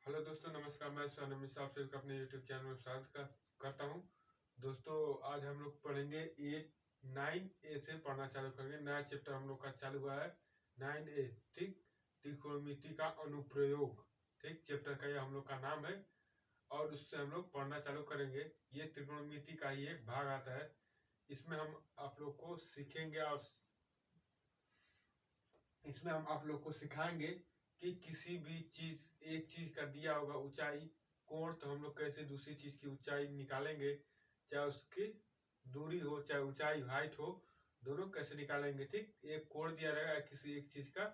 Hello दोस्तों, नमस्कार। मैं सोनम मिश्रा, आप सभी का अपने यूट्यूब चैनल में स्वागत करता हूं। दोस्तों, आज हम लोग पढ़ेंगे 9A से पढ़ना चालू करेंगे। नया चैप्टर हम लोग का चालू हुआ है 9A। ठीक, त्रिकोणमिति का अनुप्रयोग। ठीक, चैप्टर का ये हम लोग का नाम है और उससे हम लोग पढ़ना चालू करेंगे। ये त्रिकोणमिति का ही एक भाग आता है। इसमें हम आप लोग को सीखेंगे और इसमें हम आप लोग को सिखाएंगे कि किसी भी चीज, एक चीज का दिया होगा ऊंचाई, कोण, तो हम लोग कैसे दूसरी चीज की ऊंचाई निकालेंगे, चाहे उसकी दूरी हो चाहे ऊंचाई हाइट हो, दोनों कैसे निकालेंगे। ठीक, एक कोण दिया रहेगा, किसी एक चीज का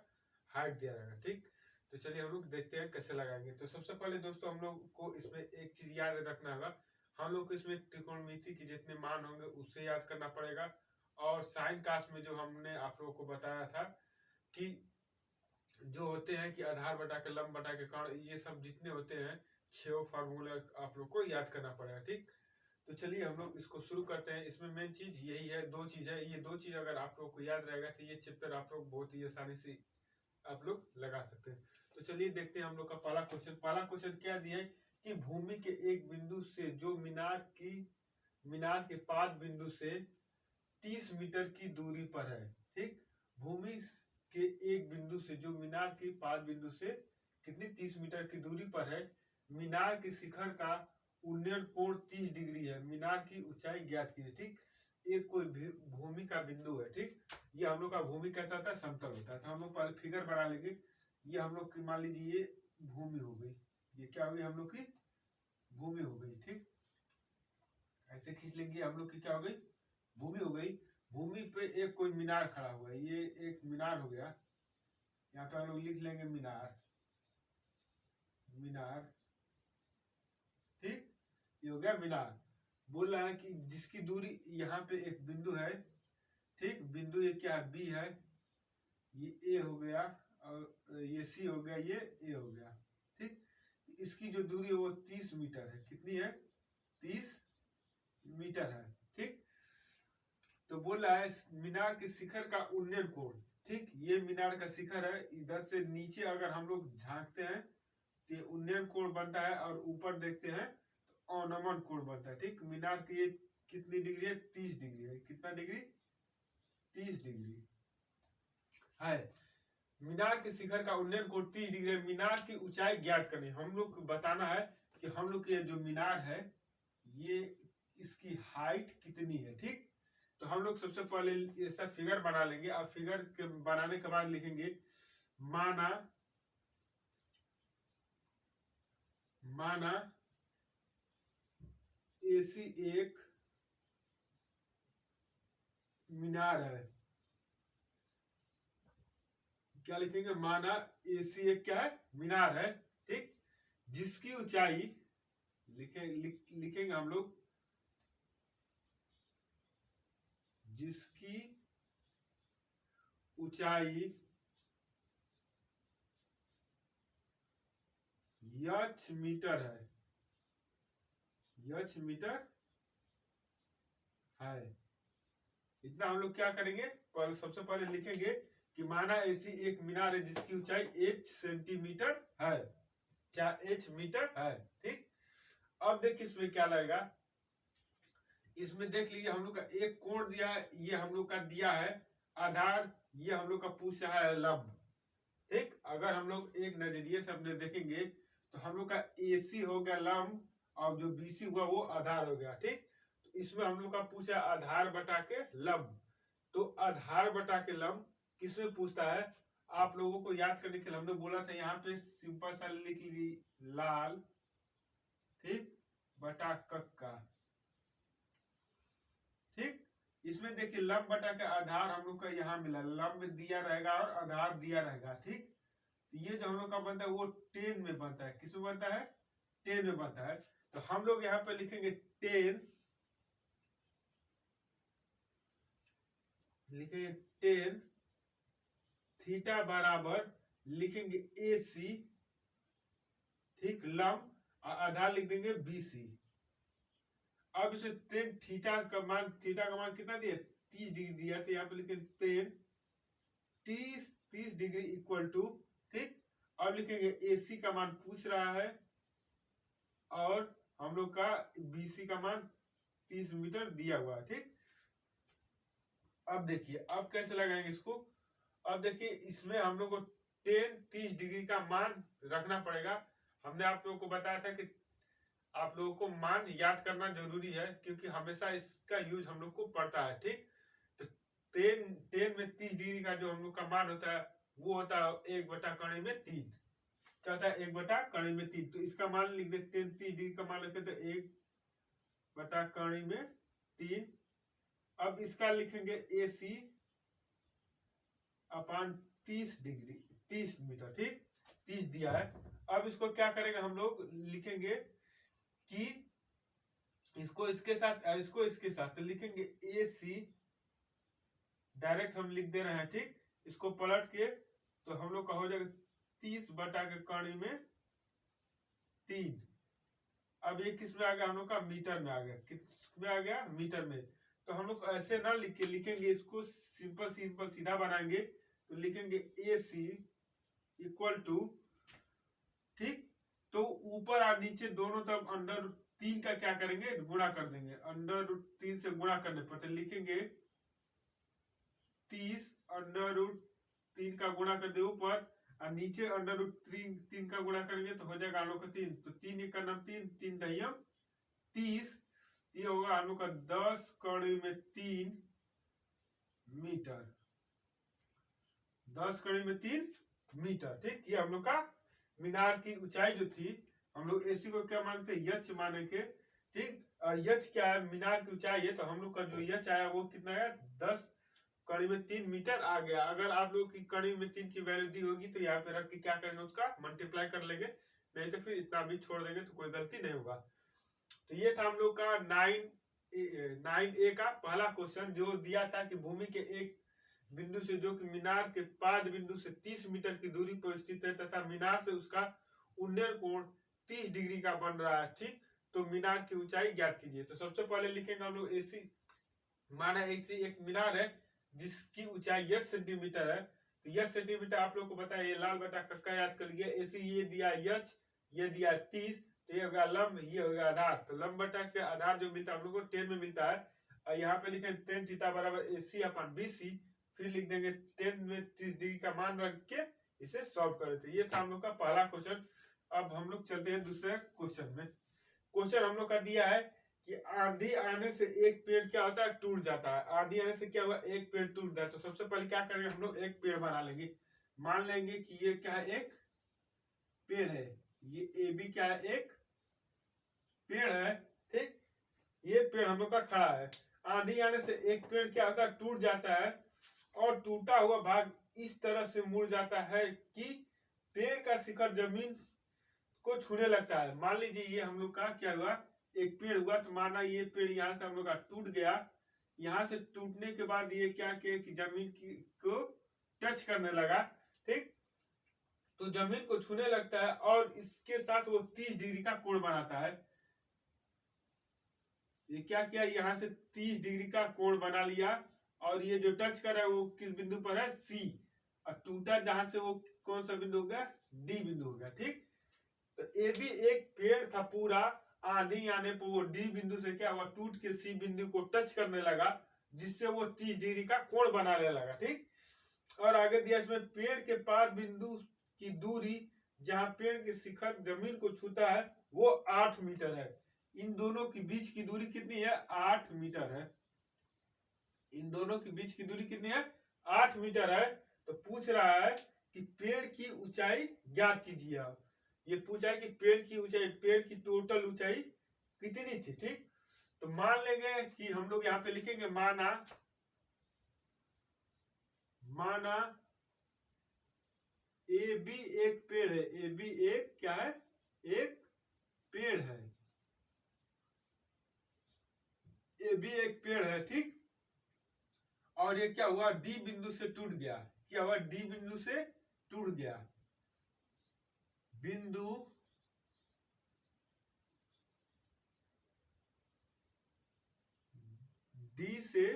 हाइट दिया रहेगा। ठीक, तो चलिए हम लोग देखते हैं कैसे लगाएंगे। तो सबसे पहले दोस्तों हम लोग को इसमें एक चीज याद रखना होगा। हम लोग को इसमें त्रिकोणमिति के जितने मान होंगे उससे याद करना पड़ेगा। और साइन कास्ट में जो हमने आप लोगों को बताया था कि जो होते हैं कि आधार बटा के लंब बटा के कर्ण, ये सब जितने होते हैं 6 फार्मूले आप लोग को याद करना पड़ेगा। ठीक, तो चलिए हम लोग इसको शुरू करते हैं। इसमें मेन चीज यही है, दो चीज है। ये दो चीज अगर आप लोग को याद रहेगा तो ये चैप्टर आप लोग बहुत ही आसानी से आप लोग लगा सकते हैं। तो चलिए देखते हैं हम लोग का पहला क्वेश्चन। पहला क्वेश्चन क्या दिया है कि भूमि के एक बिंदु से जो मीनार के पाद बिंदु से 30 मीटर की दूरी पर है। ठीक, भूमि के एक बिंदु से जो मीनार की पाद बिंदु से कितनी 30 मीटर की दूरी पर है। मीनार के शिखर का उन्नयन कोण 30 डिग्री है। मीनार की ऊंचाई ज्ञात कीजिए। ठीक, एक कोई भूमि का बिंदु है। ठीक, ये हम लोग का भूमि कैसा होता है, समतल होता है। तो हम लोग पहले फिगर बना लेंगे। ये हम लोग की मान लीजिए ये भूमि हो गई, ये क्या हो गई, हम लोग की भूमि हो गई। ठीक, ऐसे खींच लेंगे, हम लोग की क्या हो गई, भूमि हो गई। भूमि पे एक कोई मीनार खड़ा हुआ है, ये एक मीनार हो गया। यहाँ पे हम लोग लिख लेंगे मीनार, मीनार। ठीक, ये हो गया मीनार। बोल रहा है कि जिसकी दूरी, यहाँ पे एक बिंदु है। ठीक, बिंदु ये क्या है, बी है। ये ए हो गया और ये सी हो गया, ये ए हो गया। ठीक, इसकी जो दूरी है वो 30 मीटर है। कितनी है, 30 मीटर है। ठीक, तो बोल रहा है मीनार के शिखर का उन्नयन कोण। ठीक, ये मीनार का शिखर है, इधर से नीचे अगर हम लोग झांकते हैं तो ये उन्नयन कोण बनता है और ऊपर देखते हैं तो अवनमन कोण बनता है। ठीक, मीनार की ये कितनी डिग्री है, 30 डिग्री है। कितना डिग्री, 30 डिग्री है। मीनार के शिखर का उन्नयन कोण 30 डिग्री है। मीनार की ऊंचाई ज्ञात करनी, हम लोग को बताना है कि हम लोग के जो मीनार है ये इसकी हाइट कितनी है। ठीक, तो हम लोग सबसे पहले ये सब फिगर बना लेंगे और फिगर के बनाने के बाद लिखेंगे माना माना एसी एक मीनार है। क्या लिखेंगे, माना एसी एक क्या है, मीनार है। ठीक, जिसकी ऊंचाई लिखेंगे हम लोग, जिसकी ऊंचाई यच मीटर है, यच मीटर है। इतना हम लोग क्या करेंगे, सबसे पहले लिखेंगे कि माना ऐसी एक मीनार है जिसकी ऊंचाई h सेंटीमीटर है, चाहे h मीटर है। ठीक, अब देखिए इसमें क्या लगेगा। इसमें देख लीजिए हम लोग का एक कोण दिया है, ये हम लोग का दिया है आधार, ये हम लोग का पूछ रहा है लंब। ठीक, अगर हम लोग एक नजरिए से अपने देखेंगे तो हम लोग का AC हो गया लंब और जो BC हुआ वो आधार हो गया। ठीक, तो इसमें हम लोग का पूछा आधार बटा के लंब। तो आधार बटा के लंब किसमें पूछता है, आप लोगों को याद करने के लिए हमने बोला था यहाँ पे सिंपल सा लिख ली लाल, ठीक, बटा कक्का। ठीक, इसमें देखिए लंब बटा के आधार हम लोग का यहाँ मिला, लंब दिया रहेगा और आधार दिया रहेगा। ठीक, ये जो हम लोग का बनता है वो 10 में बनता है। किसमें बनता है, 10 में बनता है। तो हम लोग यहाँ पे लिखेंगे 10, लिखेंगे 10 थीटा बराबर लिखेंगे AC। ठीक, लंब और आधार लिख देंगे BC। अब इसे 10 थीटा का मान कितना दिया, 30 डिग्री दिया, तो यहाँ पे लिखेंगे 10 30 डिग्री इक्वल टू, ठीक, अब लिखेंगे AC का मान पूछ रहा है और हम लोग का BC का मान 30 मीटर दिया हुआ है। ठीक, अब देखिए अब कैसे लगाएंगे इसको। अब देखिए इसमें हम लोग को 30 डिग्री का मान रखना पड़ेगा। हमने आप लोगों को बताया था कि आप लोगों को मान याद करना जरूरी है, क्योंकि हमेशा इसका यूज हम लोग को पड़ता है। ठीक, तो 10 में 30 डिग्री का जो हम लोग का मान होता है वो होता है 1/3। क्या होता है 1/3। तो इसका मान लिख देते हैं, 30 डिग्री का मान लिखते तो 1/3। अब इसका लिखेंगे AC अपान 30 डिग्री 30 मीटर। ठीक, 30 दिया है। अब इसको क्या करेंगे हम लोग, लिखेंगे कि इसको इसके साथ इसको इसके साथ तो लिखेंगे AC डायरेक्ट हम लिख दे रहे हैं। ठीक, इसको पलट के तो हम लोग का हो जाएगा 30/3। अब ये किस में आ गया, हम लोग का मीटर में आ गया। किस में आ गया, मीटर में। तो हम लोग ऐसे ना लिख के लिखेंगे, इसको सिंपल सिंपल सीधा बनाएंगे तो लिखेंगे AC इक्वल टू, ठीक, तो ऊपर और नीचे दोनों तरफ √3 का क्या करेंगे, गुणा कर देंगे। √3 से गुणा करने पर तो लिखेंगे 30 √3 का गुणा कर दे ऊपर और नीचे √3 का गुणा करेंगे तो हो जाएगा हम लोग का 3। तो 3 1 का नाम 3, 3 दहियम 30। ये होगा हम लोग का 10⁻³ मीटर। 10⁻³ मीटर। ठीक, ये हम लोग का मीनार की ऊंचाई जो थी, हम लोग AC को क्या मानते हैं, यच मानेंगे। ठीक, यच क्या है, मीनार की ऊंचाई है। तो हम लोग का जो यच आया वो कितना है, 10⁻³ मीटर आ गया। अगर आप लोग की 10⁻³ की वैल्यू दी होगी तो यहाँ पे रख के क्या करेंगे, उसका मल्टीप्लाई कर लेंगे, नहीं तो फिर इतना भी छोड़ देंगे तो कोई गलती नहीं होगा। तो ये था हम लोग का 9A का पहला क्वेश्चन, जो दिया था कि भूमि के एक बिंदु से जो कि मीनार के पाद बिंदु से 30 मीटर की दूरी पर स्थित है तथा मीनार से उसका उन्नयन कोण 30 डिग्री का बन रहा है। ठीक, तो मीनार की ऊंचाई ज्ञात कीजिए। तो सबसे पहले लिखेंगे हम लोग AC, माना AC एक मीनार है जिसकी ऊंचाई 1 सेंटीमीटर है। तो 1 सेंटीमीटर आप लोग को बताया, ये लाल बटा कक्का याद कर लिए। AC ये दिया H, ये दिया 30, तो ये होगा लंब, ये होगा आधार। तो लंब बटा के आधार जो मिलता है हम लोग को 10 में मिलता है। और यहाँ पे लिखें tan थीटा बराबर AC अपान BC, फिर लिख देंगे 10 में 30 डिग्री का मान रख के इसे सॉल्व कर देते। ये था हम लोग का पहला क्वेश्चन। अब हम लोग चलते हैं दूसरे क्वेश्चन में। क्वेश्चन हम लोग का दिया है कि आंधी आने से एक पेड़ क्या होता है, टूट जाता है। आंधी आने से क्या हुआ, एक पेड़ टूट जाता है। तो सबसे पहले क्या करेंगे, हम लोग एक पेड़ बना लेंगे। मान लेंगे कि ये क्या है, एक पेड़ है। ये AB क्या है, एक पेड़ है। ठीक, ये पेड़ हम लोग का खड़ा है। आंधी आने से एक पेड़ क्या होता है, टूट जाता है और टूटा हुआ भाग इस तरह से मुड़ जाता है कि पेड़ का शिखर जमीन को छूने लगता है। मान लीजिए ये हम लोग का क्या हुआ, एक पेड़ हुआ। तो माना ये पेड़ यहाँ से हम लोग का टूट गया। यहाँ से टूटने के बाद ये क्या किया कि जमीन को टच करने लगा। ठीक, तो जमीन को छूने लगता है और इसके साथ वो 30 डिग्री का कोण बनाता है। ये क्या किया, यहाँ से 30 डिग्री का कोण बना लिया और ये जो टच कर रहा है वो किस बिंदु पर है, C। और टूटा जहां से वो कौन सा बिंदु हो गया, D बिंदु हो गया। ठीक, तो AB एक पेड़ था पूरा, आंधी आने पर वो D बिंदु से क्या हुआ, टूट के C बिंदु को टच करने लगा, जिससे वो 30 डिग्री का कोण बनाने लगा। ठीक, और आगे दिया इसमें पेड़ के पाद बिंदु की दूरी जहां पेड़ के शिखर जमीन को छूता है वो 8 मीटर है। इन दोनों के बीच की दूरी कितनी है, 8 मीटर है। इन दोनों के बीच की दूरी कितनी है, 8 मीटर है। तो पूछ रहा है कि पेड़ की ऊंचाई ज्ञात कीजिए। ये पूछा है कि पेड़ की ऊंचाई, पेड़ की टोटल ऊंचाई कितनी थी। ठीक, तो मान लेंगे कि हम लोग यहाँ पे लिखेंगे माना AB एक पेड़ है। AB एक क्या है, एक पेड़ है। AB एक पेड़ है। ठीक, और ये क्या हुआ, D बिंदु से टूट गया। क्या हुआ, D बिंदु से टूट गया। बिंदु D से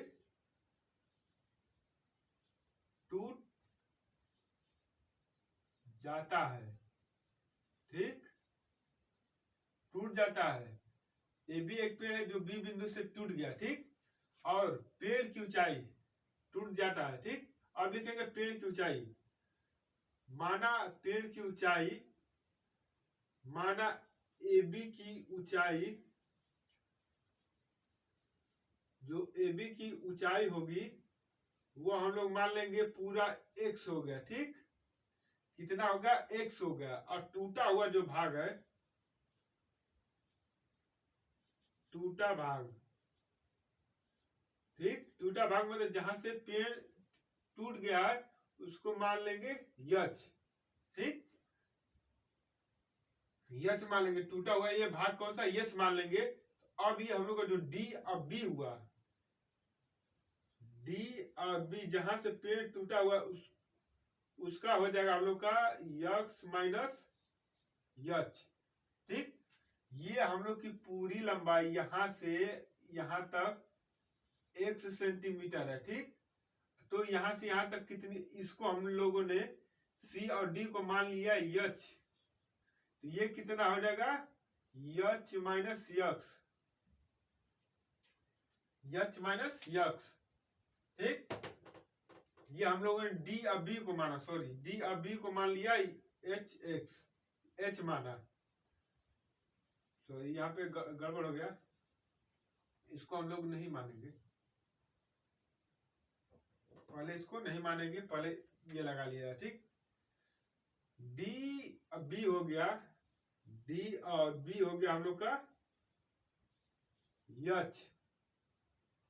टूट जाता है, ठीक, टूट जाता है। ए भी एक पेड़ है जो बी बिंदु से टूट गया, ठीक, और पेड़ की ऊंचाई टूट जाता है, ठीक। अब लिखेंगे पेड़ की ऊंचाई, माना पेड़ की ऊंचाई, माना ए बी की ऊंचाई, जो ए बी की ऊंचाई होगी वो हम लोग मान लेंगे पूरा x हो गया, ठीक, कितना होगा x हो गया। और टूटा हुआ जो भाग है, टूटा भाग, ठीक, टूटा भाग मतलब जहां से पेड़ टूट गया है उसको मान लेंगे यच, ठीक, यच मान लेंगे। टूटा हुआ ये भाग कौन सा, यच मान लेंगे। अब ये हम लोग का जो डी और बी हुआ, डी और बी जहां से पेड़ टूटा हुआ उसका हो जाएगा हम लोग का यक्स माइनस यच, ठीक। ये हम लोग की पूरी लंबाई यहां से यहां तक x सेंटीमीटर है, ठीक। तो यहां से यहां तक कितनी, इसको हम लोगों ने C और D को मान लिया यच, तो ये कितना हो जाएगा यच माइनस यक्स, यच माइनस यक्स, ठीक। ये हम लोगों ने डी और बी को माना, सॉरी डी और बी को मान लिया एच एक्स, एच माना, तो यहाँ पे गड़बड़ हो गया, इसको हम लोग नहीं मानेंगे, पहले इसको नहीं मानेंगे, पहले ये लगा लिया, ठीक। डी और बी हो गया, डी और बी हो गया हम लोग का यच,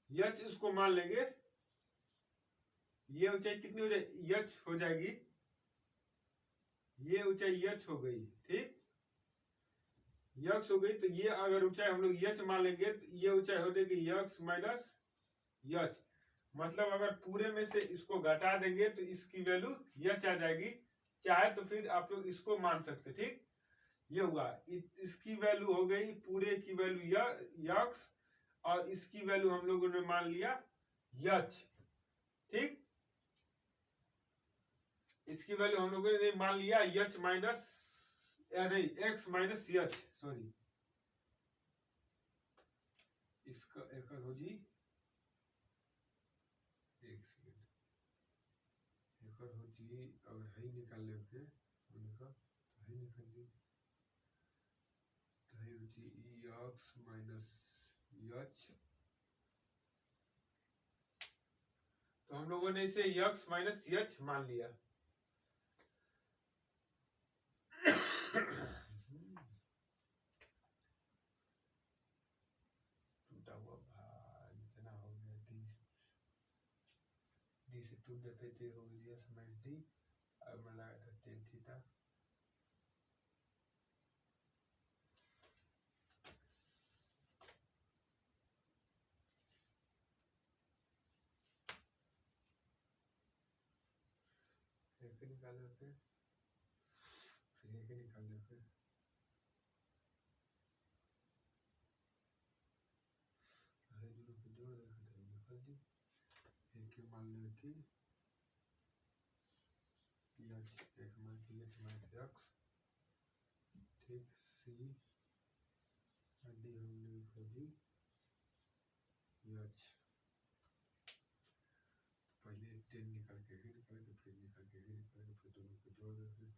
यच इसको मान लेंगे, ये ऊंचाई कितनी हो जाएगी, यच हो जाएगी, ये ऊंचाई यच हो गई, ठीक, यक्स हो गई। तो ये अगर ऊंचाई हम लोग यच मान लेंगे तो ये ऊंचाई हो जाएगी यक्स माइनस यच, मतलब अगर पूरे में से इसको घटा देंगे तो इसकी वैल्यू यच आ जाएगी, चाहे तो फिर आप लोग इसको मान सकते, ठीक। ये हुआ, इसकी वैल्यू हो गई पूरे की वैल्यू यक्स, और इसकी वैल्यू हम लोगों ने मान लिया यच, ठीक। इसकी वैल्यू हम लोगों ने मान लिया यच माइनस नहीं एक्स माइनस यच, सॉरी इसका एक हो जी, एक सेकेंड, एक हो जी, अगर है निकाल ले के उनका है निकाल दी, तो है हो जी यक्स माइनस यच, तो हम लोगों ने इसे यक्स माइनस यच मान लिया। टूटा हुआ भाग इतना हो गया, डी से टूट जाते थे हो गया माइनस डी, अब मैं लगाया था टेन थीटा, एक निकाले फिर एक निकाले फिर जोड़ निकल दी, एक मान लो कि एक मान यच माइनस यक्स, ठीक, सी डी हमने लिखा दी यच, पहले 10 निकाल के ही निकालेंगे, फिर निकाल के ही निकालेंगे, फिर दोनों को जोड़ देंगे।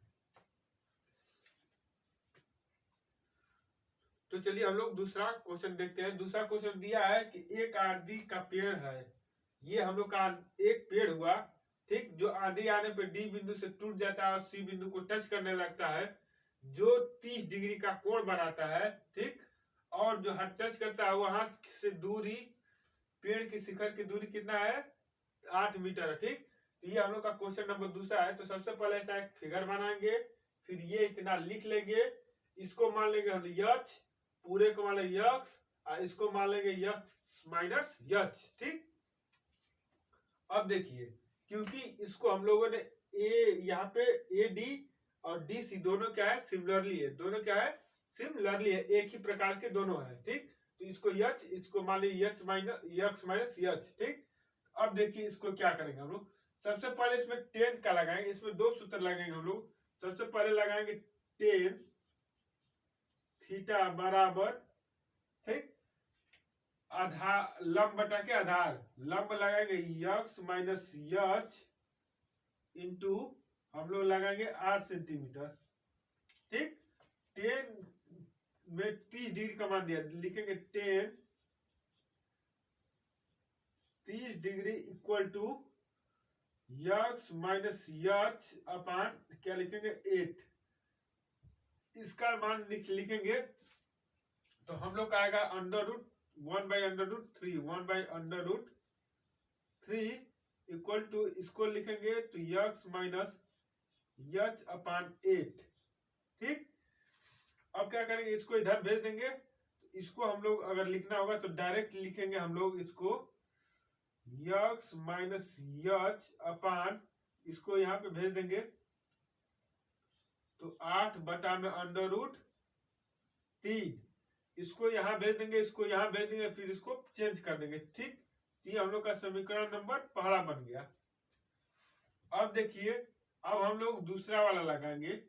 तो चलिए हम लोग दूसरा क्वेश्चन देखते हैं। दूसरा क्वेश्चन दिया है कि एक आदि का पेड़ है, ये हम लोग का एक पेड़ हुआ, ठीक, जो आधी आने पे डी बिंदु से टूट जाता है और सी बिंदु को टच करने लगता है, जो 30 डिग्री का कोण बनाता है, ठीक, और जो हर टच करता है वहां से दूरी, पेड़ की शिखर की दूरी कितना है 8 मीटर है, ठीक। तो ये हम लोग का क्वेश्चन नंबर दूसरा है। तो सबसे पहले ऐसा एक फिगर बनाएंगे, फिर ये इतना लिख लेंगे, इसको मान लेंगे हम यच, पूरे को मान लेंगे यक्स, और इसको मान लेंगे यक्स माइनस यच, ठीक। अब देखिए, क्योंकि इसको हम लोगों ने ए यहाँ पे ए डी और डी सी दोनों क्या है सिमिलरली है, दोनों क्या है सिमिलरली है, एक ही प्रकार के दोनों है, ठीक। तो इसको यच, इसको मान लीजिए यच माइनस यक्स माइनस यच, ठीक। अब देखिए इसको क्या करेंगे हम लोग, सबसे पहले इसमें 10 का लगाएंगे, इसमें दो सूत्र लगाएंगे हम लोग, सबसे पहले लगाएंगे टेन थीटा बराबर, ठीक, आधार लंब बटा के आधार, लंब लगाएंगे यक्स माइनस यच इंटू हम लोग लगाएंगे 8 सेंटीमीटर, ठीक। 10 में 30 डिग्री का मान दिया, लिखेंगे 10 30 degree equal to X minus H अपान क्या लिखेंगे 8, इसका मान लिखेंगे तो हम लोग का आएगा अंडर रूट 1/√3 1/√3 इक्वल टू इसको लिखेंगे तो यक्स माइनस यच अपान 8, ठीक। अब क्या करेंगे, इसको इधर भेज देंगे, तो इसको हम लोग अगर लिखना होगा तो डायरेक्ट लिखेंगे हम लोग इसको यक्स माइनस यच अपान, इसको यहाँ पे भेज देंगे तो 8 बटा में अंडर रूट 3, इसको यहाँ भेज देंगे, इसको यहाँ भेज देंगे, फिर इसको चेंज कर देंगे, ठीक। ये हम लोग का समीकरण नंबर पहला बन गया। अब देखिए, अब हम लोग दूसरा वाला लगाएंगे,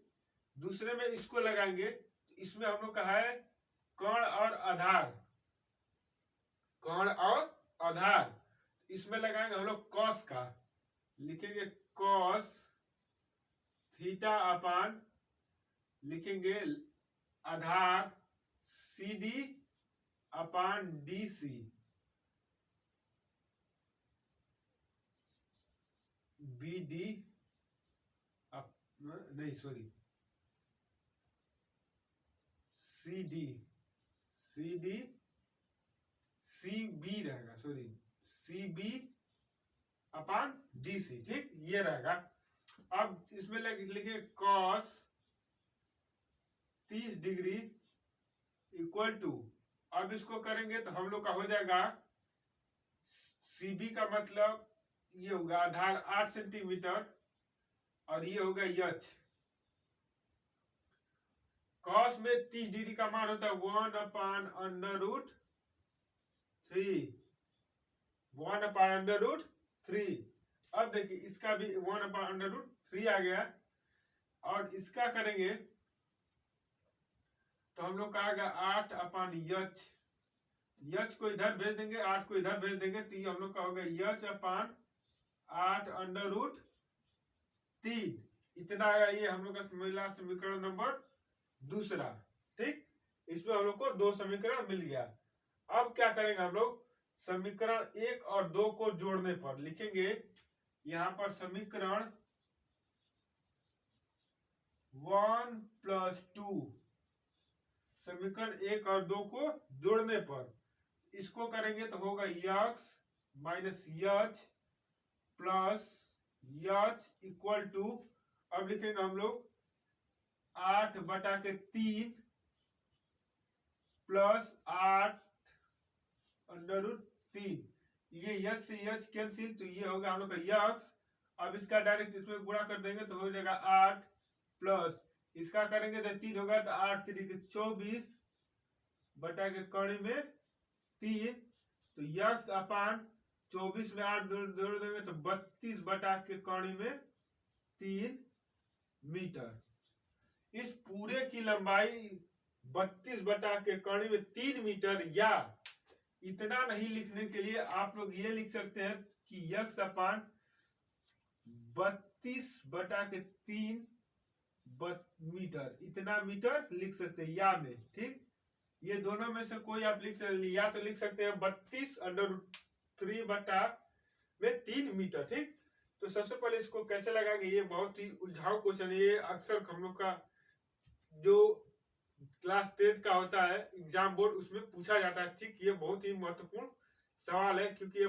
दूसरे में इसको लगाएंगे, इसमें हम लोग का है कण और आधार, कण और आधार, इसमें लगाएंगे हम लोग कॉस का, लिखेंगे कॉस थीटा अपान लिखेंगे आधार C D upon D C, B D नहीं sorry C D C B रहेगा, sorry C B upon D C, ठीक, ये रहेगा। अब इसमें लिखिए कॉस 30 डिग्री इक्वल टू, अब इसको करेंगे तो हम लोग का हो जाएगा सीबी का मतलब ये होगा आधार 8 सेंटीमीटर और ये होगा यच। कॉस में 30 डिग्री का मान होता है 1/√3। अब देखिए इसका भी 1/√3 आ गया, और इसका करेंगे तो हम लोग का आएगा 8/यच, यच को इधर भेज देंगे, 8 को इधर भेज देंगे, तो ये हम लोग का होगा यच अपान 8/√3, इतना आएगा। ये हम लोग का मिला समीकरण नंबर दूसरा, ठीक। इसमें हम लोग को 2 समीकरण मिल गया। अब क्या करेंगे हम लोग, समीकरण 1 और 2 को जोड़ने पर लिखेंगे यहां पर समीकरण 1 + 2, समीकरण 1 और 2 को जोड़ने पर इसको करेंगे तो होगा x minus h plus h equal to, अब लिखेंगे हम लोग 8/3 प्लस 8/√3, ये यच से यच कैंसिल, तो ये होगा हम लोग का यक्स। अब इसका डायरेक्ट इसमें गुणा कर देंगे तो हो जाएगा 8 प्लस इसका करेंगे तो 3 होगा, तो 8 × 3 = 24 बटा के कड़ी में 3, तो यक्स अपान 24 में 8 जोड़ देंगे तो 32 बटा के कड़ी में 3 मीटर। इस पूरे की लंबाई 32 बटा के कड़ी में 3 मीटर, या इतना नहीं लिखने के लिए आप लोग ये लिख सकते हैं कि यक्स अपान 32 बटा के 3 मीटर, इतना मीटर लिख सकते हैं या में, ठीक। ये दोनों में से कोई आप लिख सकते हैं, या तो लिख सकते हैं 32/3 बटा में 3 मीटर, ठीक। तो सबसे पहले इसको कैसे लगाएंगे, ये बहुत ही उलझाऊ क्वेश्चन है, ये अक्सर हम लोग का जो क्लास 10 का होता है एग्जाम बोर्ड, उसमें पूछा जाता है, ठीक। ये बहुत ही महत्वपूर्ण सवाल है क्योंकि ये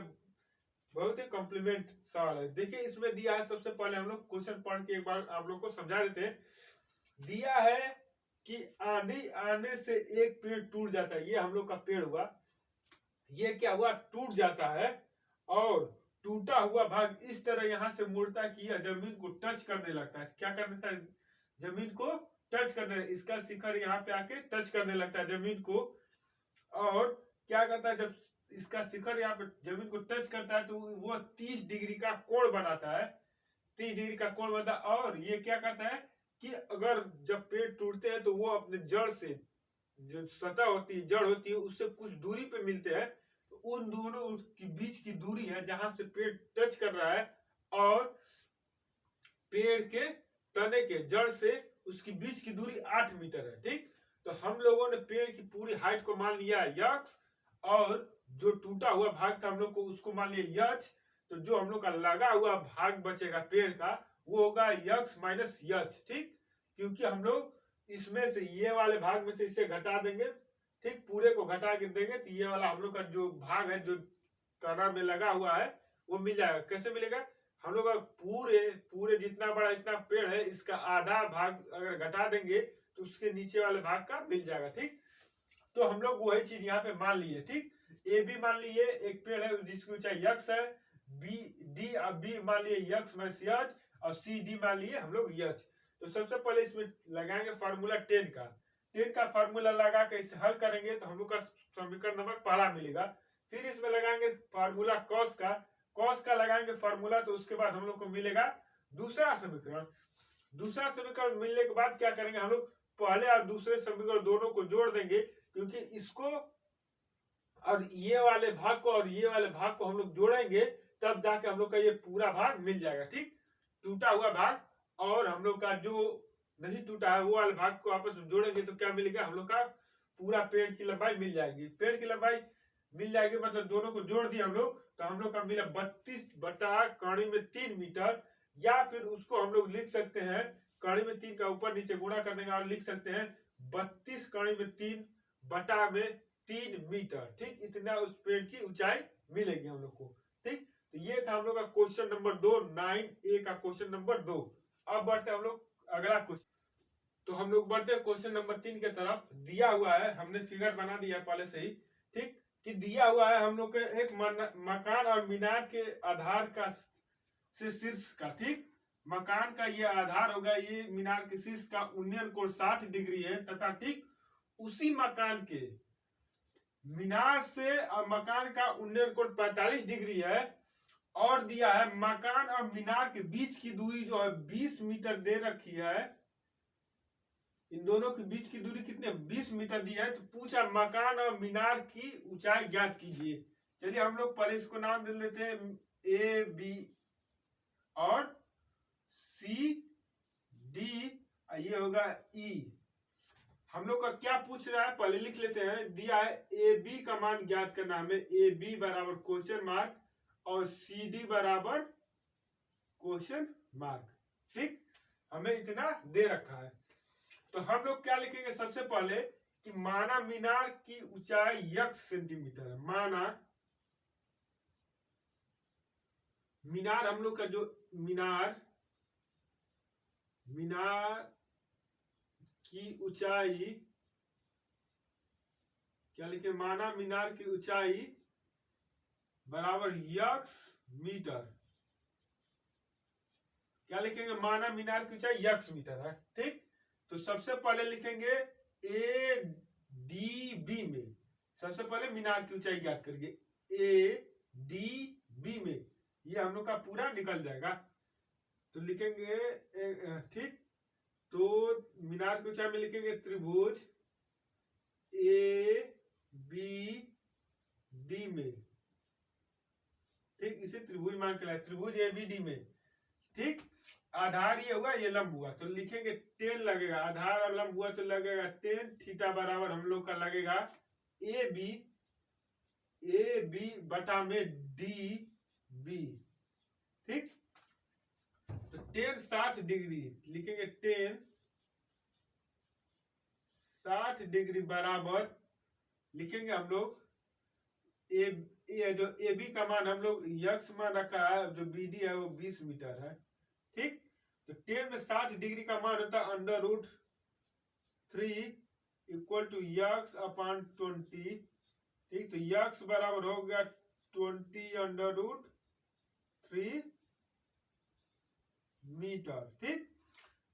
बहुत ही कॉम्प्लीमेंट सवाल है। देखिए इसमें दिया है, सबसे पहले हम लोग क्वेश्चन पढ़ के एक बार आप लोग को समझा देते हैं। दिया है कि आंधी आने से एक पेड़ टूट जाता है, ये हम लोग का पेड़ हुआ, ये क्या हुआ, टूट जाता है, और टूटा हुआ भाग इस तरह यहां से मुड़ता है कि यह जमीन को टच करने लगता है। क्या करने है, जमीन को टच करने, इसका शिखर यहाँ पे आके टच करने लगता है जमीन को, और क्या करता है, जब इसका शिखर यहाँ पे जमीन को टच करता है तो वो 30 डिग्री का कोण बनाता है, 30 डिग्री का कोण बनता है, और ये क्या करता है कि अगर जब पेड़ टूटते हैं तो वो अपने जड़ से, जो सतह होती है, जड़ होती है, उससे कुछ दूरी पे मिलते हैं। तो उन दोनों के बीच की दूरी है जहां से पेड़ टच कर रहा है और पेड़ के तने के जड़ से उसकी बीच की दूरी 8 मीटर है। ठीक, तो हम लोगों ने पेड़ की पूरी हाइट को मान लिया यक्स, और जो टूटा हुआ भाग था हम लोग को उसको मान लिया यच। तो जो हम लोग का लगा हुआ भाग बचेगा पेड़ का वो होगा यक्स माइनस यच। ठीक, क्योंकि हम लोग इसमें से ये वाले भाग में से इसे घटा देंगे, ठीक, पूरे को घटा के देंगे तो ये वाला हम लोग का जो भाग है जो तना में लगा हुआ है वो मिल जाएगा। कैसे मिलेगा? हम लोग पूरे पूरे जितना बड़ा इतना पेड़ है इसका आधा भाग अगर घटा देंगे तो उसके नीचे वाले भाग का मिल जाएगा। ठीक, तो हम लोग वही चीज यहाँ पे मान लिए। ठीक, ए बी मान लिए एक पेड़ है जिसकी ऊंचाई यक्स है, बी डी बी मान लिए यक्स माइनस यच, और सी डी मान लिए हम लोग यच। तो सबसे पहले इसमें लगाएंगे फार्मूला 10 का। 10 का फार्मूला लगा के इसे हल करेंगे तो हम लोग का समीकरण नंबर पहला मिलेगा। फिर इसमें लगाएंगे फार्मूला कॉस का, कॉस का लगाएंगे फार्मूला, तो उसके बाद हम लोग को मिलेगा दूसरा समीकरण। दूसरा समीकरण मिलने के बाद क्या करेंगे हम लोग, पहले और दूसरे समीकरण दोनों को जोड़ देंगे, क्योंकि इसको और ये वाले भाग को और ये वाले भाग को हम लोग जोड़ेंगे तब जाके हम लोग का ये पूरा भाग मिल जाएगा। ठीक, टूटा हुआ भाग और हम लोग का जो नहीं टूटा है वो वाले भाग को आपस में जोड़ेंगे तो क्या मिलेगा, हम लोग का पूरा पेड़ की लंबाई मिल जाएगी। पेड़ की लंबाई मिल जाएगी मतलब दोनों को जोड़ दिए हम लोग तो हम लोग का मिला 32/3 मीटर, या फिर उसको हम लोग लिख सकते हैं कड़ी में 3 का ऊपर नीचे गुणा कर देंगे और लिख सकते हैं 32 मीटर। ठीक, इतना उस पेड़ की ऊंचाई मिलेगी हम लोग को। ठीक, तो ये था हम लोग का क्वेश्चन नंबर 2, 9A का क्वेश्चन नंबर 2। अब बढ़ते हम लोग अगला क्वेश्चन। तो हम लोग बढ़ते हैं क्वेश्चन नंबर 3 के तरफ। दिया हुआ है, हमने फिगर बना दिया पहले से ही। ठीक, कि दिया हुआ है हम लोग के एक मकान और मीनार के आधार का से शीर्ष का। ठीक, मकान का ये आधार होगा, ये मीनार के शीर्ष का उन्नयन कोण 60 डिग्री है तथा ठीक उसी मकान के मीनार से और मकान का उन्नयन कोण 45 डिग्री है, और दिया है मकान और मीनार के बीच की दूरी जो है 20 मीटर दे रखी है। इन दोनों के बीच की दूरी कितने, 20 मीटर दी है। तो पूछा मकान और मीनार की ऊंचाई ज्ञात कीजिए। चलिए हम लोग पहले इसको नाम दे लेते हैं ए बी और सी डी, ये होगा ई। हम लोग का क्या पूछ रहा है पहले लिख लेते हैं। दिया है ए बी का मान ज्ञात करना, हमें ए बी बराबर क्वेश्चन मार्क और सी डी बराबर क्वेश्चन मार्क। ठीक, हमें इतना दे रखा है। तो हम लोग क्या लिखेंगे सबसे पहले कि माना मीनार की ऊंचाई यक्स सेंटीमीटर है। माना मीनार हम लोग का जो मीनार की ऊंचाई क्या लिखे, माना मीनार की ऊंचाई बराबर यक्स मीटर। क्या लिखेंगे, माना मीनार की ऊंचाई यक्स मीटर है। ठीक, तो सबसे पहले लिखेंगे ए डी बी में, सबसे पहले मीनार की ऊंचाई ज्ञात करेंगे ए डी बी में, ये हम लोग का पूरा निकल जाएगा। तो लिखेंगे ठीक, तो मीनार की ऊंचाई में लिखेंगे त्रिभुज ए बी डी में। ठीक, इसे त्रिभुज मान के लाए, त्रिभुज ए बी डी में। ठीक, आधार ये हुआ, ये लंब हुआ, तो लिखेंगे 10 लगेगा, आधार और लंब हुआ तो लगेगा 10 थीटा बराबर हम लोग का लगेगा ए बी बटा में डी बी। ठीक, तो 10 60 डिग्री लिखेंगे, 10 60 डिग्री बराबर लिखेंगे हम लोग ए जो ए बी का मान हम लोग यक्स मान रखा है, जो बी डी है वो 20 मीटर है। ठीक, तो 10 में 60 डिग्री का मान होता है √3 इक्वल टू यक्स अपॉन 20। ठीक, तो यक्स बराबर हो गया 20 मीटर। ठीक,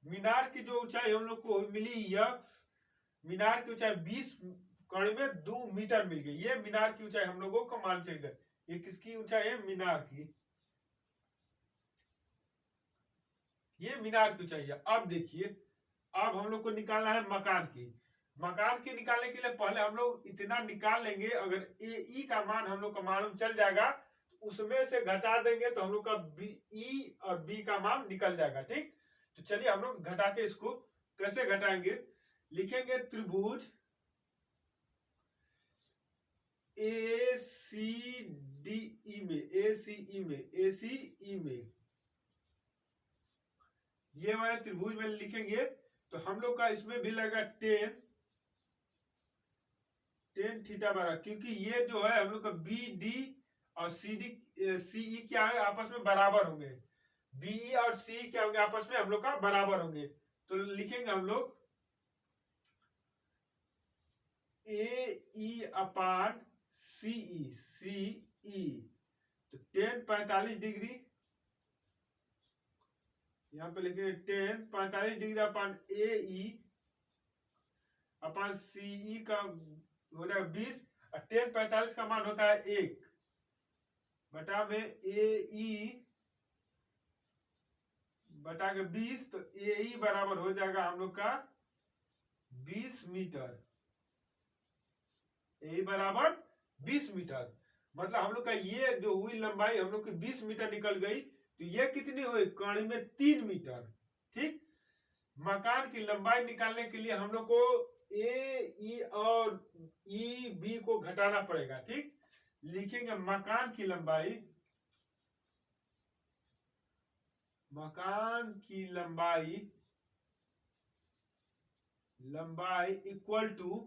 मीनार की जो ऊंचाई हम लोग को मिली यक्स, मीनार की ऊंचाई 20 कड़ी में 2 मीटर मिल गई। ये मीनार की ऊंचाई हम लोगों को मान चाहिए। ये किसकी ऊंचाई है, मीनार की, ये मीनार की ऊंचाई है। अब देखिए अब हम लोग को निकालना है मकान की। मकान की निकालने के लिए पहले हम लोग इतना निकाल लेंगे, अगर ए ई का मान हम लोग का मालूम चल जाएगा उसमें से घटा देंगे तो हम लोग का बी ई और बी का मान निकल जाएगा। ठीक, तो चलिए हम लोग घटाते इसको। कैसे घटाएंगे, लिखेंगे त्रिभुज ए सी डी ई में, ए सी ई में, ए सी ई में, ये वाले त्रिभुज में लिखेंगे तो हम लोग का इसमें भी लगेगा टेन थीटा बराबर, क्योंकि ये जो है हम लोग का बी डी और सी डी सी ई क्या है आपस में बराबर होंगे, बीई और सी क्या होंगे आपस में हम लोग का बराबर होंगे। तो लिखेंगे हम लोग ए ई अपान सीई, सीई तो टेन 45 डिग्री, यहां पे लिखेंगे टेन 45 डिग्री अपान ए ई अपान सीई का हो जाएगा 20, और टेन 45 का मान होता है 1 बटा में ए ई बटा के 20, तो ए ई बराबर हो जाएगा हम लोग का 20 मीटर, ए बराबर 20 मीटर। मतलब हम लोग का ये जो हुई लंबाई हम लोग की 20 मीटर निकल गई, तो ये कितनी हुई कड़ी में 3 मीटर। ठीक, मकान की लंबाई निकालने के लिए हम लोग को ए ई और ई बी को घटाना पड़ेगा। ठीक, लिखेंगे मकान की लंबाई, मकान की लंबाई, लंबाई इक्वल टू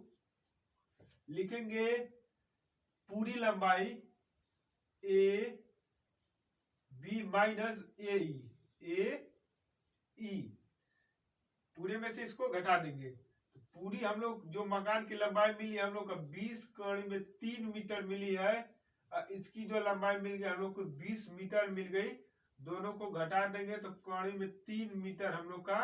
लिखेंगे पूरी लंबाई ए बी माइनस ए ई, पूरे में से इसको घटा देंगे तो पूरी हम लोग जो मकान की लंबाई मिली हम लोग का 20 कड़ी में 3 मीटर मिली है, इसकी जो लंबाई मिल गई हम लोग को 20 मीटर मिल गई, दोनों को घटा देंगे तो कड़ी में 3 मीटर हम लोग का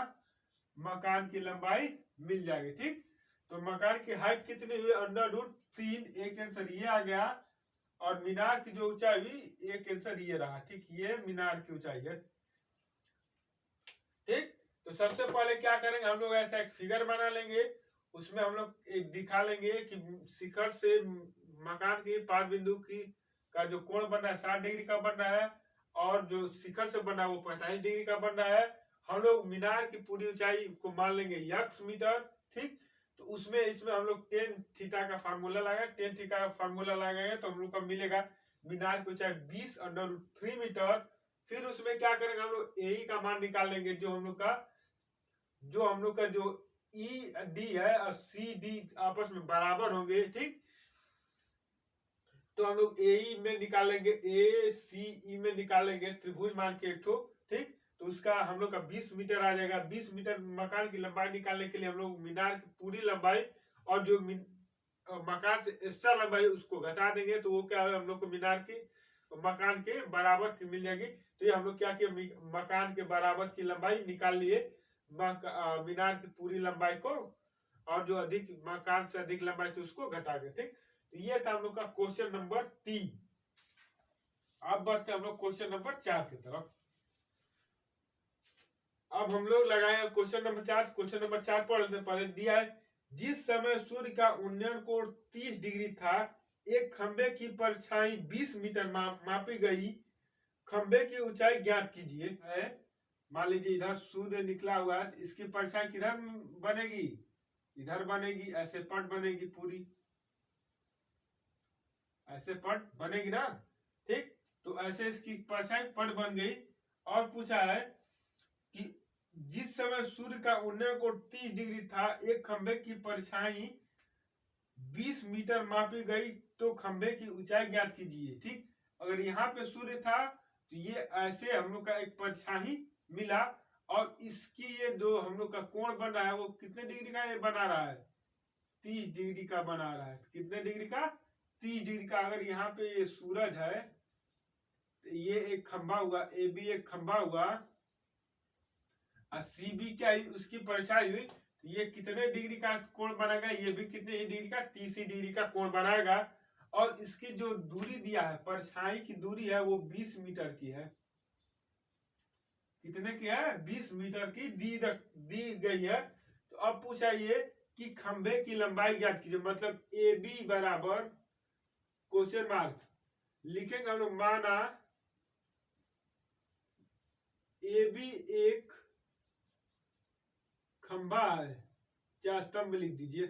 मकान की लंबाई मिल जाएगी। ठीक, तो मकान की हाइट कितनी हुई √3, एक आंसर ये आ गया, और मीनार की जो ऊंचाई हुई एक आंसर ये रहा। ठीक, ये मीनार की ऊंचाई है। ठीक, तो सबसे पहले क्या करेंगे हम लोग ऐसा एक फिगर बना लेंगे, उसमें हम लोग एक दिखा लेंगे कि शिखर से मकान की पाद बिंदु की का जो कोण बन रहा है 60 डिग्री का बन रहा है, और जो शिखर से बना है वो 45 डिग्री का बन रहा है। हम लोग मीनार की पूरी ऊंचाई को मान लेंगे x मीटर। ठीक, तो उसमें इसमें हम लोग टेन थीटा का फार्मूला लगाए, टेन थीटा का फार्मूला लगाएंगे तो हम लोग का मिलेगा मीनार की ऊंचाई 20√3 मीटर। फिर उसमें क्या करेंगे हम लोग ए का मान निकाल लेंगे, जो हम लोग का जो ई डी है और सी डी आपस में बराबर होंगे। ठीक, तो हम लोग ए में निकालेंगे, ए सी ई में निकालेंगे त्रिभुज मान के एक ठो। ठीक, तो उसका हम लोग का 20 मीटर आ जाएगा। 20 मीटर मकान की लंबाई निकालने के लिए हम लोग मीनार की पूरी लंबाई और जो मकान से एक्स्ट्रा लंबाई उसको घटा देंगे, तो वो क्या है हम लोग को मीनार की मकान के बराबर की मिल जाएगी। तो ये हम लोग क्या किए, मकान के बराबर की लंबाई निकाल लिए मीनार की पूरी लंबाई को, और जो अधिक मकान से अधिक लंबाई थी उसको घटा के। ठीक, तो ये था हम लोग का क्वेश्चन नंबर 3। अब बढ़ते हम लोग क्वेश्चन नंबर 4 की तरफ। अब हम लोग लगाए क्वेश्चन नंबर 4। क्वेश्चन नंबर 4 पढ़ लेते। पहले दिया है जिस समय सूर्य का उन्नयन कोण 30 डिग्री था, एक खंबे की परछाई 20 मीटर मापी गई, खंबे की ऊंचाई ज्ञात कीजिए। है मान लीजिए इधर सूर्य निकला हुआ है, इसकी परछाई किधर बनेगी, इधर बनेगी, ऐसे पट बनेगी, पूरी ऐसे पट बनेगी ना। ठीक, तो ऐसे इसकी परछाई पट बन गई। और पूछा है कि जिस समय सूर्य का उन्नयन कोण 30 डिग्री था, एक खंबे की परछाई 20 मीटर मापी गई, तो खंबे की ऊंचाई ज्ञात कीजिए। ठीक, अगर यहाँ पे सूर्य था तो ये ऐसे हम लोग का एक परछाई मिला, और इसकी ये जो हम लोग का कोण बन रहा है वो कितने डिग्री का ये बना रहा है, 30 डिग्री का बना रहा है। कितने डिग्री का, 30 डिग्री का। अगर यहाँ पे ये सूरज है तो ये एक खंबा हुआ, ए बी एक खंबा हुआ, और सी बी क्या है उसकी परछाई हुई, ये कितने डिग्री का कोण बनाएगा, ये भी कितने डिग्री का, 30 डिग्री का कोण बनाएगा। और इसकी जो दूरी दिया है, परछाई की दूरी है वो 20 मीटर की है। कितने की है, 20 मीटर की दी गई है। अब पूछा ये कि खंभे की लंबाई ज्ञात कीजिए, मतलब ए बी बराबर क्वेश्चन मार्क लिखेंगे हम लोग। माना ए बी एक खंभा है, क्या स्तंभ लिख दीजिए,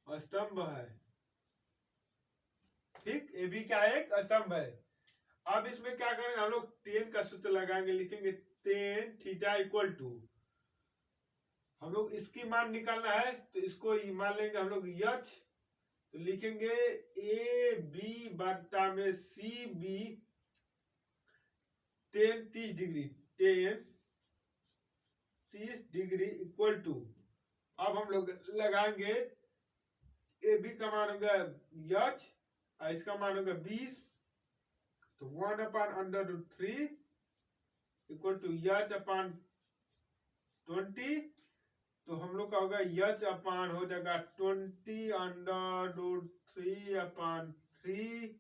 स्तंभ है, ठीक। ए बी क्या है, एक स्तंभ है। अब इसमें क्या करेंगे हम लोग, टेन का सूत्र लगाएंगे, लिखेंगे टेन थीटा इक्वल टू, हम लोग इसकी मान निकालना है तो इसको मान लेंगे हम लोग एच, तो लिखेंगे ए बी बटा में C B tan 30 degree, tan 30 degree equal to, अब हम लोग लगाएंगे ए बी का मान होगा एच और इसका मान होगा 20, तो 1/√3 इक्वल टू एच अपान 20, तो हम लोग का होगा एच अपान हो जाएगा 20√3/3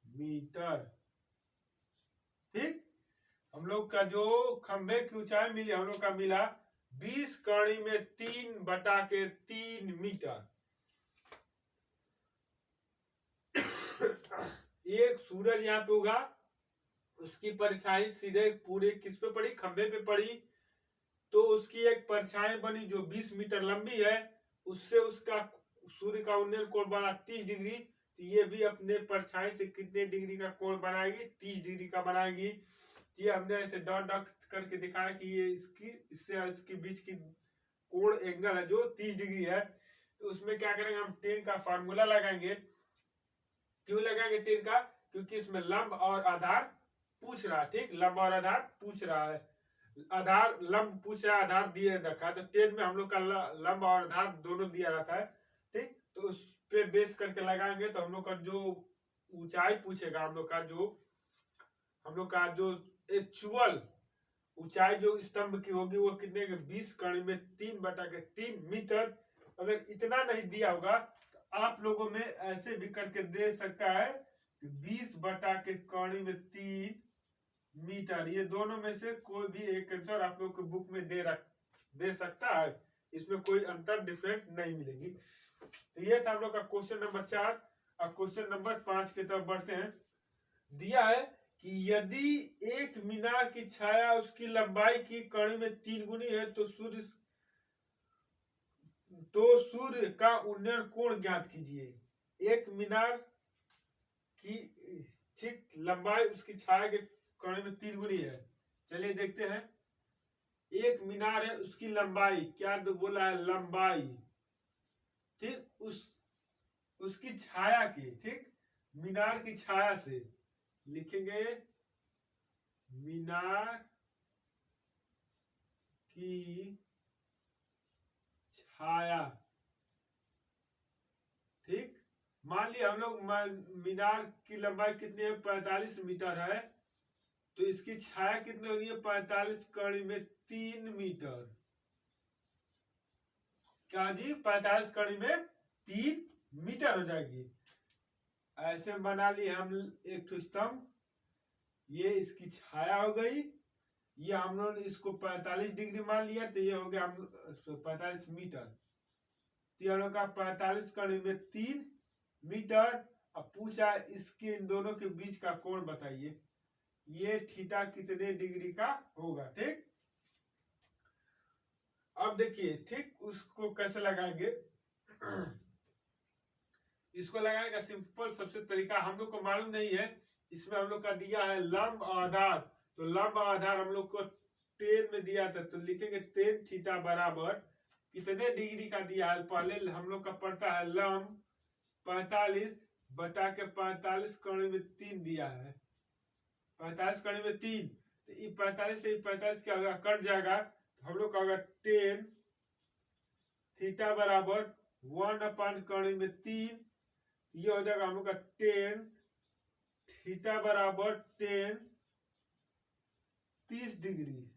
मीटर, ठीक। हम लोग का जो खंभे की ऊंचाई मिली, हम लोग का मिला 20 कड़ी में 3/3 मीटर। एक सूरज यहाँ पे होगा, उसकी परछाई सीधे पूरे किस पे पड़ी, खंभे पे पड़ी, तो उसकी एक परछाई बनी जो 20 मीटर लंबी है, उससे उसका सूर्य का उन्नयन कोण बना 30 डिग्री, तो ये भी अपने परछाई से कितने डिग्री का कोण बनाएगी, 30 डिग्री का बनाएगी। ये हमने ऐसे डॉट डॉट करके दिखाया कि ये इससे इसके बीच की कोण एंगल है जो 30 डिग्री है। तो उसमें क्या करेंगे हम, टेन का फार्मूला लगाएंगे। क्यों लगाएंगे टेन का, क्योंकि इसमें लंब और आधार पूछ रहा है, ठीक। लंब और आधार पूछ रहा है, आधार लंब पूछ रहा है, आधार दिए रखा है, तो टेन में हम लोग का लंब और आधार दोनों दिया रहता है, ठीक। तो उस पे बेस करके लगाएंगे, तो हम लोग का जो ऊंचाई पूछेगा, हम लोग का जो एक्चुअल ऊंचाई जो स्तंभ की होगी वो कितने के, 20 कड़ी में 3/3 मीटर। अगर इतना नहीं दिया होगा तो आप लोगों में ऐसे भी करके दे सकता है कि 20/3 मीटर, ये दोनों में से कोई भी एक आंसर आप लोग के बुक में दे सकता है, इसमें कोई अंतर डिफरेंट नहीं मिलेगी। तो ये था हम लोग का क्वेश्चन नंबर 4। अब क्वेश्चन नंबर 5 की तरफ बढ़ते हैं। दिया है कि यदि एक मीनार की छाया उसकी लंबाई की कड़ी में 3 गुनी है तो सूर्य का उन्नयन कोण ज्ञात कीजिए। एक मीनार की ठीक लंबाई उसकी छाया के कड़ी में 3 गुनी है। चलिए देखते हैं। एक मीनार है, उसकी लंबाई क्या तो बोला है, लंबाई, ठीक। उसकी छाया की, ठीक, मीनार की छाया से लिखेंगे मीनार की छाया, ठीक। मान लिया हम लोग मीनार की लंबाई कितनी है, 45 मीटर है, तो इसकी छाया कितनी होगी, 45 कड़ी में 3 मीटर, क्या जी, 45 कड़ी में 3 मीटर हो जाएगी। ऐसे बना लिए हम एक स्तंभ, ये इसकी छाया हो गई, ये हम लोग इसको 45 डिग्री मान लिया, तो ये हो गया हम 45 मीटर, तो हम लोग का 45 कड़ी में 3 मीटर। अब पूछा इसके इन दोनों के बीच का कोण बताइए, ये थीटा कितने डिग्री का होगा, ठीक। अब देखिए, ठीक, उसको कैसे लगाएंगे। इसको लगाने का सिंपल सबसे तरीका हम लोग को मालूम नहीं है, इसमें हम लोग का दिया है लंब आधार, तो लंब आधार हम लोग को 10 में दिया था, तो लिखेंगे 10 थीटा बराबर कितने डिग्री का दिया है, पहले हम लोग का पड़ता है लंब 45 बटा के 45 कड़ी में 3 दिया है, 45 कड़ी में 3, तो ये 45 से 45 क्या होगा, कट जाएगा, तो हम लोग का होगा 10 थीटा बराबर 1/कड़ी में 3, ये हो जाएगा हम लोग का 10 थीटा बराबर 10 30 डिग्री,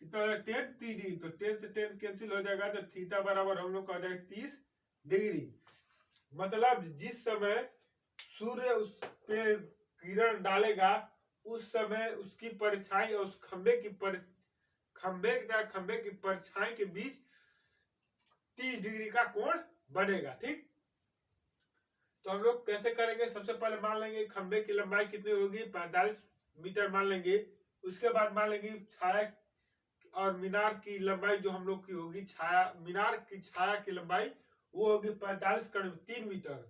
कितना हो जाएगा 10 30 डिग्री, तो 10 से 10 कैंसिल हो जाएगा, तो थीटा बराबर हम लोग का हो जाएगा 30 डिग्री। मतलब जिस समय सूर्य उस पे किरण डालेगा उस समय उसकी परछाई और उस खंबे की परछाई के बीच 30 डिग्री का कोण बनेगा। ठीक, तो हम लोग कैसे करेंगे? सबसे पहले मान लेंगे खंबे की लंबाई कितनी होगी, 45 मीटर मान लेंगे। उसके बाद मान लेंगे छाया और मीनार की लंबाई जो हम लोग की होगी, मीनार की छाया की लंबाई वो होगी 45 करीब 3 मीटर।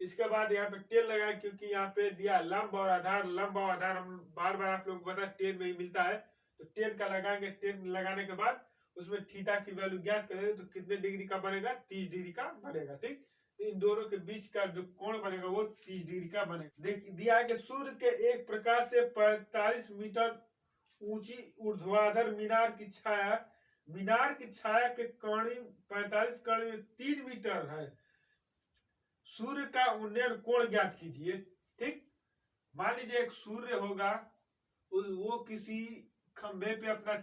इसके बाद यहाँ पे टेन लगाए, क्योंकि यहाँ पे दिया लंब और आधार। लंब और आधार हम बार बार आप लोग बता टेन में ही मिलता है, तो टेन का लगाएंगे। टेन लगाने के बाद उसमें थीटा की वैल्यू ज्ञात करेंगे तो कितने डिग्री का बनेगा, 30 डिग्री का बनेगा। ठीक, इन दोनों के बीच का जो कोण बनेगा वो 30 डिग्री का बनेगा। देख दिया है कि सूर्य के एक प्रकाश से 45 मीटर ऊंची ऊर्ध्वाधर मीनार की छाया के करीब 45 करीब 3 मीटर है। सूर्य का उन्नयन कोण ज्ञात कीजिए। ठीक, मान लीजिए एक सूर्य होगा, वो किसी खंभे पे अपना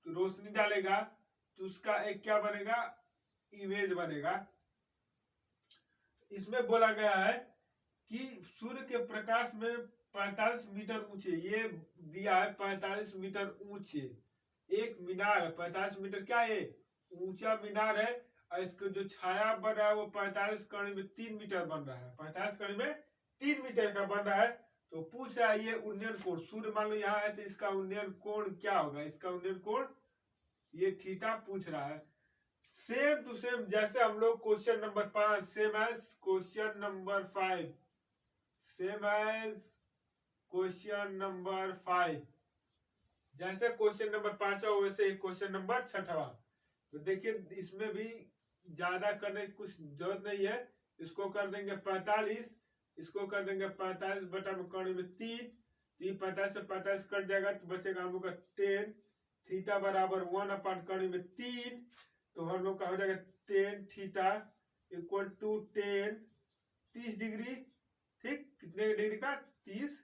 रोशनी डालेगा तो उसका एक क्या बनेगा, इमेज बनेगा। इसमें बोला गया है कि सूर्य के प्रकाश में 45 मीटर ऊंचे, ये दिया है 45 मीटर ऊंचे एक मीनार है। 45 मीटर क्या है, ऊंचा मीनार है। और इसको जो छाया बन रहा है वो 45 कड़ी में 3 मीटर बन रहा है। 45 कड़ी में 3 मीटर का बन रहा है। तो पूछ रहा है ये उन्नयन कोण, सूर्य मान लो यहाँ है तो इसका उन्नयन कोण क्या होगा, इसका उन्नयन कोण ये थीटा पूछ रहा है। सेम टू सेम जैसे हम लोग question number 5 same as question number 5 same as question number 5 जैसे क्वेश्चन नंबर 5 वैसे ही क्वेश्चन नंबर 6। तो देखिए इसमें भी ज्यादा करने की कुछ जरूरत नहीं है। इसको कर देंगे 45, इसको कर देंगे 45 बटा में कर्ण में 3, 45 से 45 कट जाएगा तो बचेगा हम लोग का 10। थीटा बराबर 1 अपन कर्ण में 3, तो हम लोग का हो जाएगा 10 थीटा इक्वल टू 10 30 डिग्री। ठीक, कितने डिग्री का, 30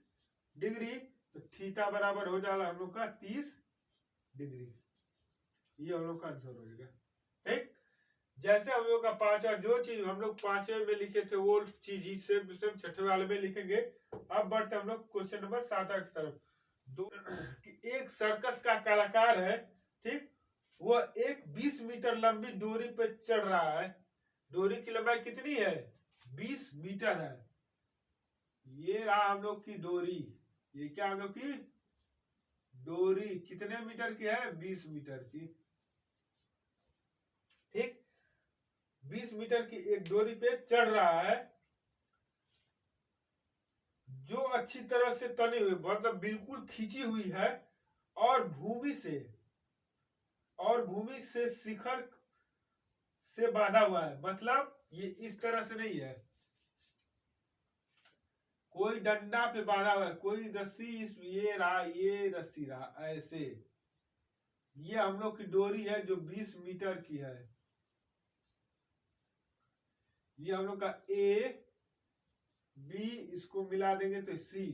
डिग्री। तो थीटा बराबर हो जाएगा हम लोग का 30 डिग्री। ये हम लोग का आंसर हो जाएगा। ठीक, जैसे हम लोग का 5वां जो चीज हम लोग 5वें में लिखे थे वो चीज ही सेम टू सेम 6वें वाले में लिखेंगे। अब बढ़ते हम लोग क्वेश्चन नंबर 7 की तरफ। कि एक सर्कस का कलाकार है, ठीक, वह एक 20 मीटर लंबी डोरी पे चढ़ रहा है। डोरी की लंबाई कितनी है, 20 मीटर है। ये रहा हम लोग की डोरी, ये क्या हम लोग की डोरी कितने मीटर की है, 20 मीटर की। ठीक, 20 मीटर की एक डोरी पे चढ़ रहा है जो अच्छी तरह से तनी हुई, मतलब बिल्कुल खींची हुई है और भूमि से शिखर से बांधा हुआ है। मतलब ये इस तरह से नहीं है, कोई डंडा पे बांधा हुआ है, कोई रस्सी ये रहा, ये रस्सी रहा, ऐसे। ये हम लोग की डोरी है जो 20 मीटर की है। ये हम लोग का ए बी, इसको मिला देंगे तो सी।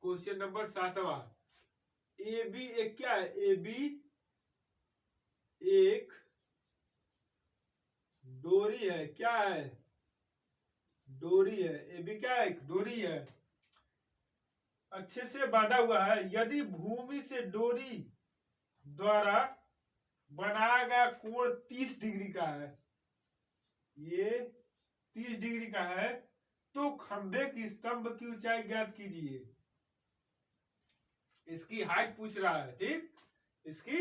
क्वेश्चन नंबर 7वां, ए बी एक क्या है, ए बी एक डोरी है। क्या है, डोरी है। ए बी क्या है, एक डोरी है, अच्छे से बांधा हुआ है। यदि भूमि से डोरी द्वारा बनाया गया कोण 30 डिग्री का है, ये 30 डिग्री का है, तो खंभे की स्तंभ की ऊंचाई ज्ञात कीजिए। इसकी हाइट पूछ रहा है। ठीक, इसकी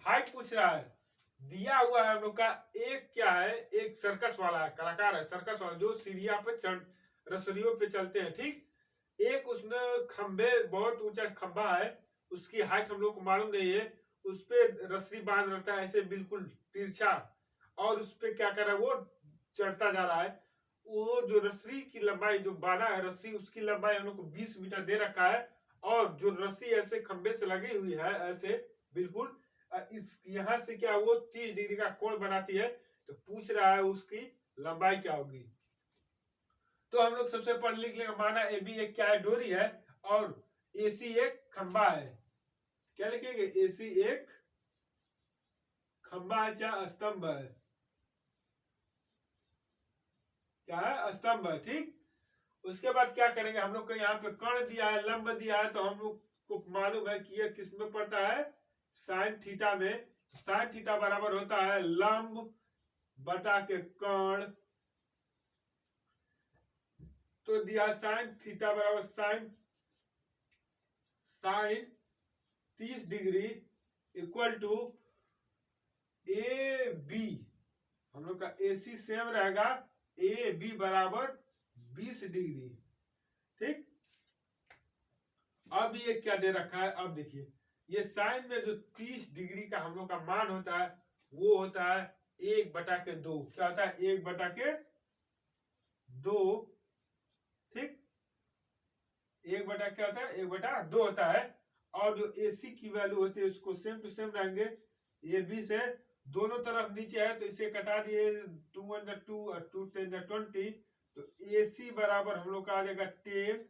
हाइट पूछ रहा है। दिया हुआ है हम लोग का एक क्या है, एक सर्कस वाला कलाकार है, सर्कस वाला जो सीढ़िया पे रसरियों पे चलते हैं। ठीक, एक उसमें खंभे, बहुत ऊंचा खंभा है, उसकी हाइट हम लोग को मालूम नहीं है। उस पे रस्सी बांध रखता है ऐसे बिल्कुल तिरछा, और उस पे क्या कर रहा है, वो चढ़ता जा रहा है। वो जो रस्सी की लंबाई जो बांधा है रस्सी, उसकी लंबाई हम लोग को 20 मीटर दे रखा है। और जो रस्सी ऐसे खंभे से लगी हुई है ऐसे बिल्कुल, इस यहाँ से क्या वो 30 डिग्री का कोण बनाती है। तो पूछ रहा है उसकी लंबाई क्या होगी। तो हम लोग सबसे पहले लिख लेंगे, माना ए बी एक क्या है, डोरी है, और ए सी एक खंबा है। क्या लिखेंगे, ए सी एक खंबा है, क्या स्तंभ है, क्या है, स्तंभ है। ठीक, उसके बाद क्या करेंगे, हम लोग को यहाँ पे कर्ण दिया है, लंब दिया है, तो हम लोग को मालूम है कि ये किस में पड़ता है, साइन थीटा में। साइन थीटा बराबर होता है लंब बटा के कर्ण। तो दिया साइन थीटा बराबर sine 30 degree equal to A B, हम लोग का ए सी सेम रहेगा, ए बी बराबर 20 डिग्री। ठीक, अब ये क्या दे रखा है, अब देखिए ये साइन में जो 30 डिग्री का हम लोग का मान होता है वो होता है 1/2। क्या होता है, 1/2। ठीक, 1 क्या होता है, 1/2 होता है। और जो AC की वैल्यू होती है उसको सेम टू सेम रहेंगे, ये बी से दोनों तरफ नीचे है तो इसे कटा दिए, 2 1 2 और 2 10 20। तो AC बराबर हम लोग का आ जाएगा 10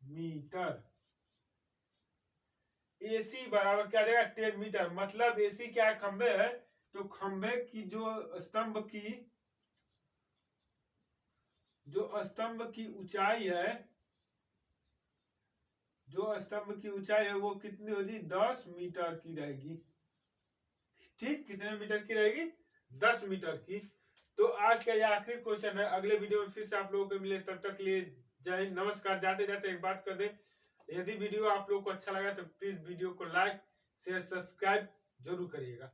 मीटर। AC बराबर क्या आ जाएगा, 10 मीटर। मतलब AC क्या है, खंबे है, तो खंबे की जो स्तंभ की ऊंचाई है, जो स्तंभ की ऊंचाई है वो कितनी होगी, 10 मीटर की रहेगी। ठीक, कितने मीटर की रहेगी, 10 मीटर की। तो आज का ये आखिरी क्वेश्चन है, अगले वीडियो में फिर से आप लोगों को मिले, तब तक के लिए जय हिंद, नमस्कार। जाते जाते एक बात कर दें, यदि वीडियो आप लोगों को अच्छा लगा तो प्लीज वीडियो को लाइक शेयर सब्सक्राइब जरूर करिएगा।